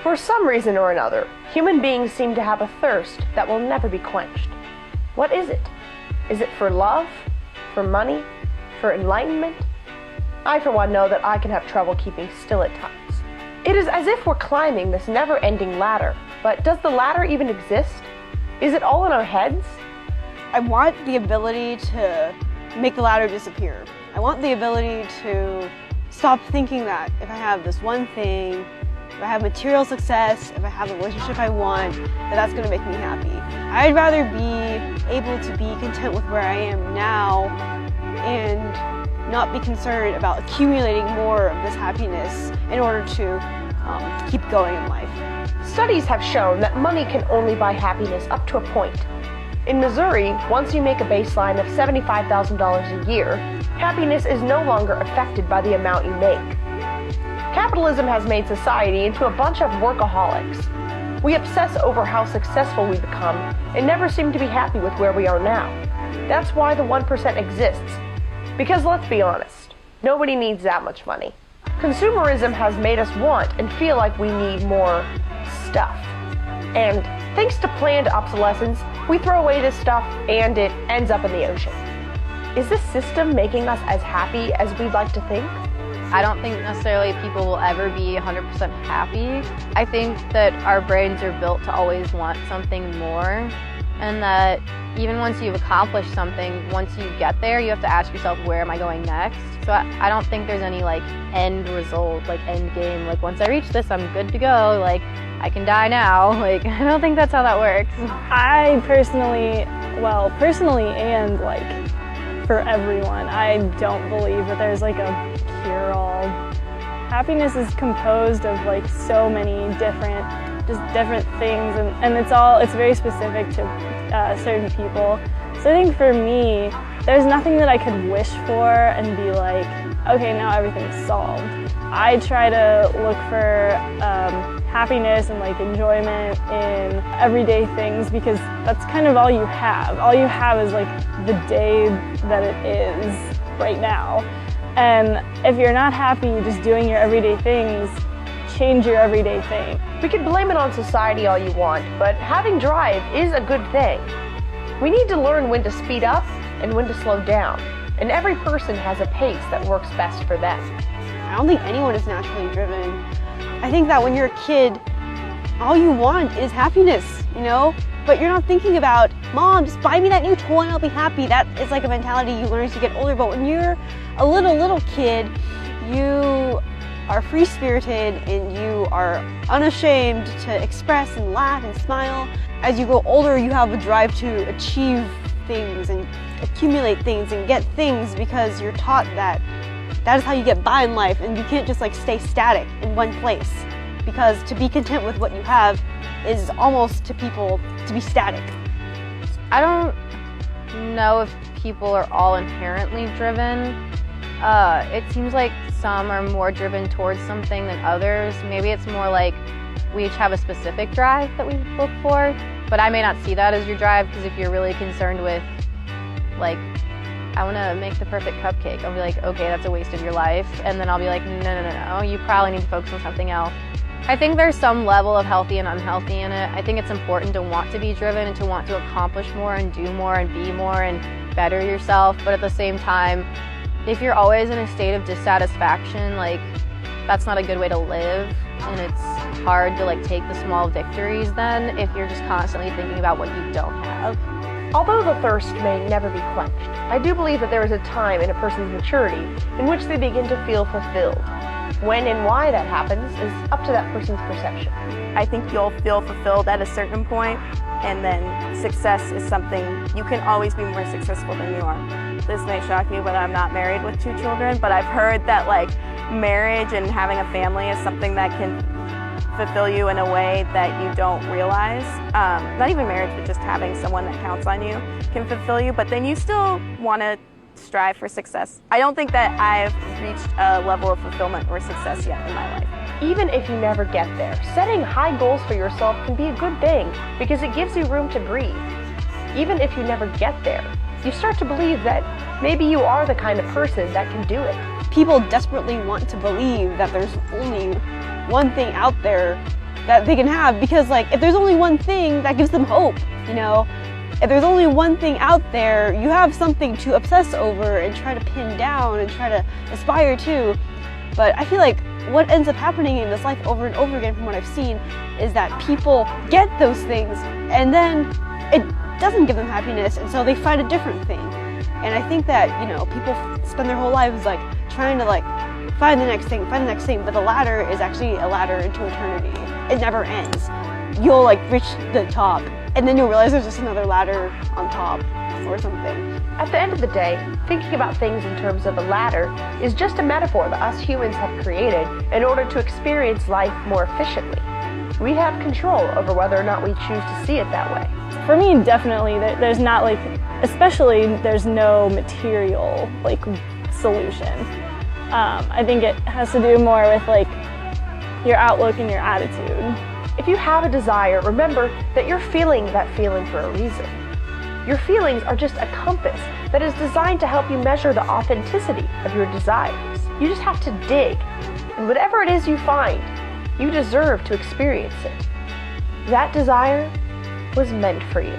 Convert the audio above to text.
For some reason or another, human beings seem to have a thirst that will never be quenched. What is it? Is it for love? For money? For enlightenment? I, for one, know that I can have trouble keeping still at times. It is as if we're climbing this never-ending ladder, but does the ladder even exist? Is it all in our heads? I want the ability to make the ladder disappear. I want the ability to stop thinking that if I have this one thing, if I have material success, if I have the relationship I want, that's going to make me happy. I'd rather be able to be content with where I am now and not be concerned about accumulating more of this happiness in order to keep going in life. Studies have shown that money can only buy happiness up to a point. In Missouri, once you make a baseline of $75,000 a year, happiness is no longer affected by the amount you make. Capitalism has made society into a bunch of workaholics. We obsess over how successful we become and never seem to be happy with where we are now. That's why the 1% exists. Because let's be honest, nobody needs that much money. Consumerism has made us want and feel like we need more stuff. And thanks to planned obsolescence, we throw away this stuff and it ends up in the ocean. Is this system making us as happy as we'd like to think? I don't think necessarily people will ever be 100% happy. I think that our brains are built to always want something more, and that even once you've accomplished something, once you get there, you have to ask yourself, where am I going next? So I don't think there's any like end result, like end game, like once I reach this, I'm good to go, like I can die now. Like, I don't think that's how that works. I personally and like for everyone, I don't believe that there's like a cure-all. Happiness is composed of like so many different things, and it's very specific to certain people. So I think for me, there's nothing that I could wish for and be like, okay, now everything's solved. I try to look for happiness and like enjoyment in everyday things, because that's kind of all you have. All you have is like the day that it is right now. And if you're not happy just doing your everyday things, change your everyday thing. We can blame it on society all you want, but having drive is a good thing. We need to learn when to speed up and when to slow down, and every person has a pace that works best for them. I don't think anyone is naturally driven. I think that when you're a kid, all you want is happiness, you know? But you're not thinking about, Mom, just buy me that new toy and I'll be happy. That is like a mentality you learn as you get older. But when you're a little kid, you are free-spirited and you are unashamed to express and laugh and smile. As you grow older, you have a drive to achieve things and accumulate things and get things, because you're taught that that is how you get by in life, and you can't just like stay static in one place, because to be content with what you have is almost to people to be static. I don't know if people are all inherently driven. It seems like some are more driven towards something than others. Maybe it's more like we each have a specific drive that we look for, but I may not see that as your drive, because if you're really concerned with, like, I want to make the perfect cupcake, I'll be like, okay, that's a waste of your life. And then I'll be like, no, you probably need to focus on something else. I think there's some level of healthy and unhealthy in it. I think it's important to want to be driven and to want to accomplish more and do more and be more and better yourself. But at the same time, if you're always in a state of dissatisfaction, like, that's not a good way to live. And it's hard to like take the small victories then if you're just constantly thinking about what you don't have. Although the thirst may never be quenched, I do believe that there is a time in a person's maturity in which they begin to feel fulfilled. When and why that happens is up to that person's perception. I think you'll feel fulfilled at a certain point, and then success is something, you can always be more successful than you are. This may shock you, but I'm not married with 2 children, but I've heard that like marriage and having a family is something that can fulfill you in a way that you don't realize. Not even marriage, but just having someone that counts on you can fulfill you, but then you still want to strive for success. I don't think that I've reached a level of fulfillment or success yet in my life. Even if you never get there, setting high goals for yourself can be a good thing, because it gives you room to breathe. Even if you never get there, you start to believe that maybe you are the kind of person that can do it. People desperately want to believe that there's only one thing out there that they can have, because like if there's only one thing, that gives them hope, you know? If there's only one thing out there, you have something to obsess over and try to pin down and try to aspire to. But I feel like what ends up happening in this life over and over again from what I've seen is that people get those things and then it doesn't give them happiness, and so they find a different thing. And I think that, you know, people spend their whole lives like trying to like find the next thing, but the ladder is actually a ladder into eternity. It never ends. You'll like reach the top and then you'll realize there's just another ladder on top or something. At the end of the day, thinking about things in terms of a ladder is just a metaphor that us humans have created in order to experience life more efficiently. We have control over whether or not we choose to see it that way. For me, definitely, there's not like, especially there's no material like solution. I think it has to do more with like your outlook and your attitude. If you have a desire, remember that you're feeling that feeling for a reason. Your feelings are just a compass that is designed to help you measure the authenticity of your desires. You just have to dig, and whatever it is you find, you deserve to experience it. That desire was meant for you.